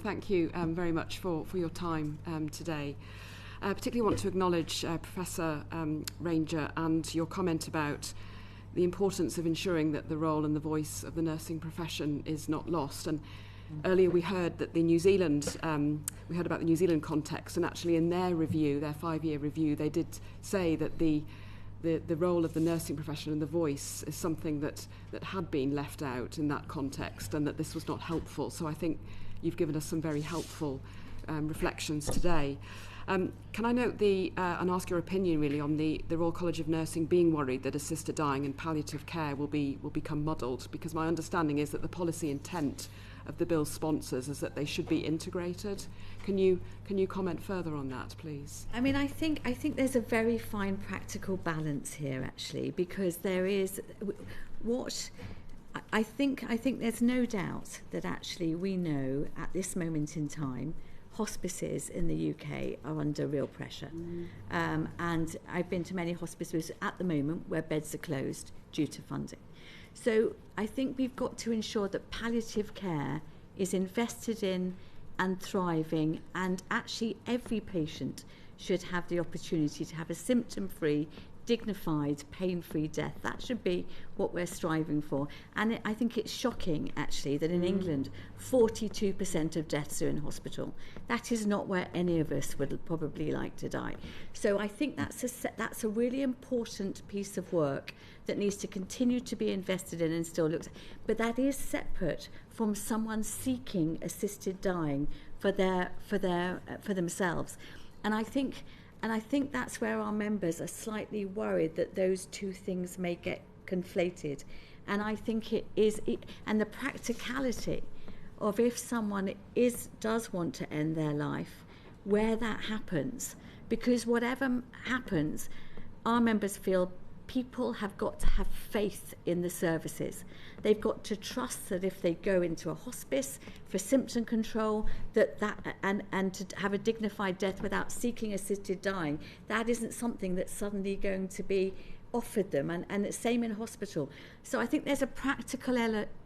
Thank you very much for your time today. I particularly want to acknowledge Professor Ranger and your comment about the importance of ensuring that the role and the voice of the nursing profession is not lost. And earlier we heard that the New Zealand, we heard about the New Zealand context, and actually in their review, their 5-year review, they did say that the role of the nursing profession and the voice is something that had been left out in that context, and that this was not helpful. So I think you've given us some very helpful reflections today. Can I note and ask your opinion really on the Royal College of Nursing being worried that assisted dying and palliative care will become muddled, because my understanding is that the policy intent of the bill's sponsors is that they should be integrated. Can you comment further on that, please? I mean, I think there's a very fine practical balance here, actually, because there is what I think there's no doubt that actually we know at this moment in time hospices in the UK are under real pressure. And I've been to many hospices at the moment where beds are closed due to funding. So I think we've got to ensure that palliative care is invested in and thriving, and actually every patient should have the opportunity to have a symptom-free, dignified, pain-free death. That should be what we're striving for. And I think it's shocking, actually, that in England, 42% of deaths are in hospital. That is not where any of us would probably like to die. So I think that's a really important piece of work that needs to continue to be invested in and still looked at. But that is separate from someone seeking assisted dying for themselves. And I think that's where our members are slightly worried that those two things may get conflated. And I think and the practicality of if someone does want to end their life, where that happens. Because whatever happens, our members feel people have got to have faith in the services. They've got to trust that if they go into a hospice for symptom control, and to have a dignified death without seeking assisted dying, that isn't something that's suddenly going to be offered them, and the same in hospital. So I think there's a practical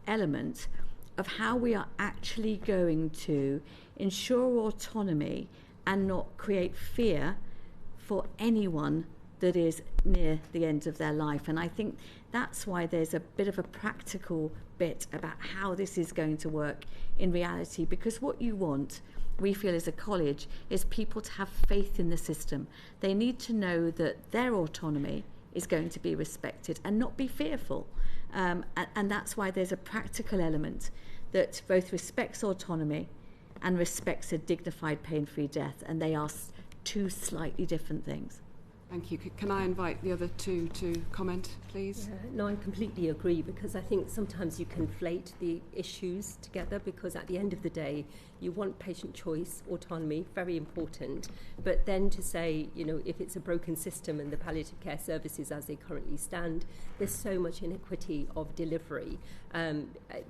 element of how we are actually going to ensure autonomy and not create fear for anyone that is near the end of their life. And I think that's why there's a bit of a practical bit about how this is going to work in reality, because what you want, we feel as a college, is people to have faith in the system. They need to know that their autonomy is going to be respected and not be fearful. And that's why there's a practical element that both respects autonomy and respects a dignified, pain-free death, and they are two slightly different things. Thank you. Can I invite the other two to comment, please? No, I completely agree, because I think sometimes you conflate the issues together, because at the end of the day, you want patient choice, autonomy, very important. But then to say, if it's a broken system and the palliative care services as they currently stand, there's so much inequity of delivery.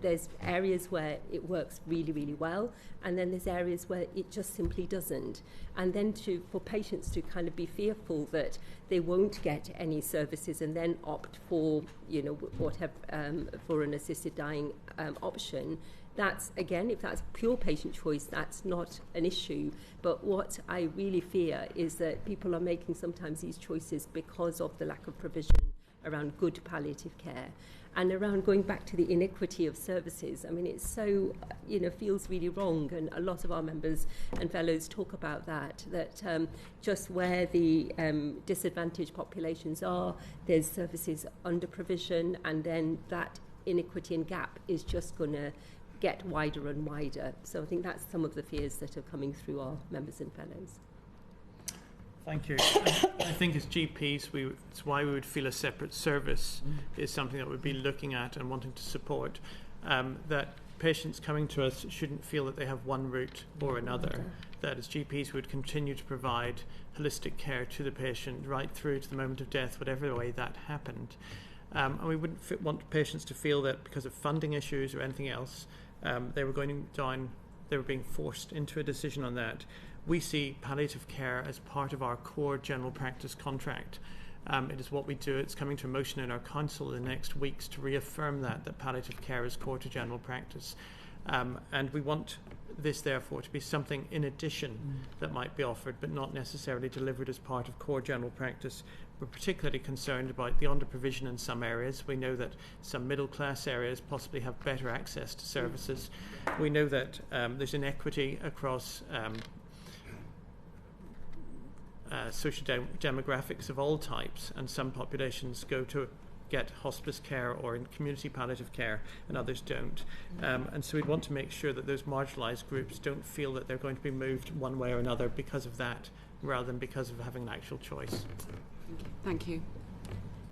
There's areas where it works really, really well, and then there's areas where it just simply doesn't. And then for patients to kind of be fearful that they won't get any services and then opt for, whatever, for an assisted dying option. That's, again, if that's pure patient choice, that's not an issue. But what I really fear is that people are making sometimes these choices because of the lack of provision around good palliative care. And around going back to the inequity of services, I mean, it's so, feels really wrong. And a lot of our members and fellows talk about that just where the disadvantaged populations are, there's services under provision, and then that inequity and gap is just going to get wider and wider. So I think that's some of the fears that are coming through our members and fellows. Thank you. I think as GPs, it's why we would feel a separate service is something that we'd be looking at and wanting to support. That patients coming to us shouldn't feel that they have one route or another. That as GPs, we would continue to provide holistic care to the patient right through to the moment of death, whatever way that happened. And we wouldn't want patients to feel that because of funding issues or anything else, they were being forced into a decision on that. We see palliative care as part of our core general practice contract. It is what we do. It's coming to a motion in our council in the next weeks to reaffirm that palliative care is core to general practice. And we want this therefore to be something in addition that might be offered, but not necessarily delivered as part of core general practice. We're particularly concerned about the under-provision in some areas. We know that some middle-class areas possibly have better access to services. We know that there's inequity across social demographics of all types, and some populations go to get hospice care or in community palliative care and others don't. And so we'd want to make sure that those marginalised groups don't feel that they're going to be moved one way or another because of that, rather than because of having an actual choice. Thank you.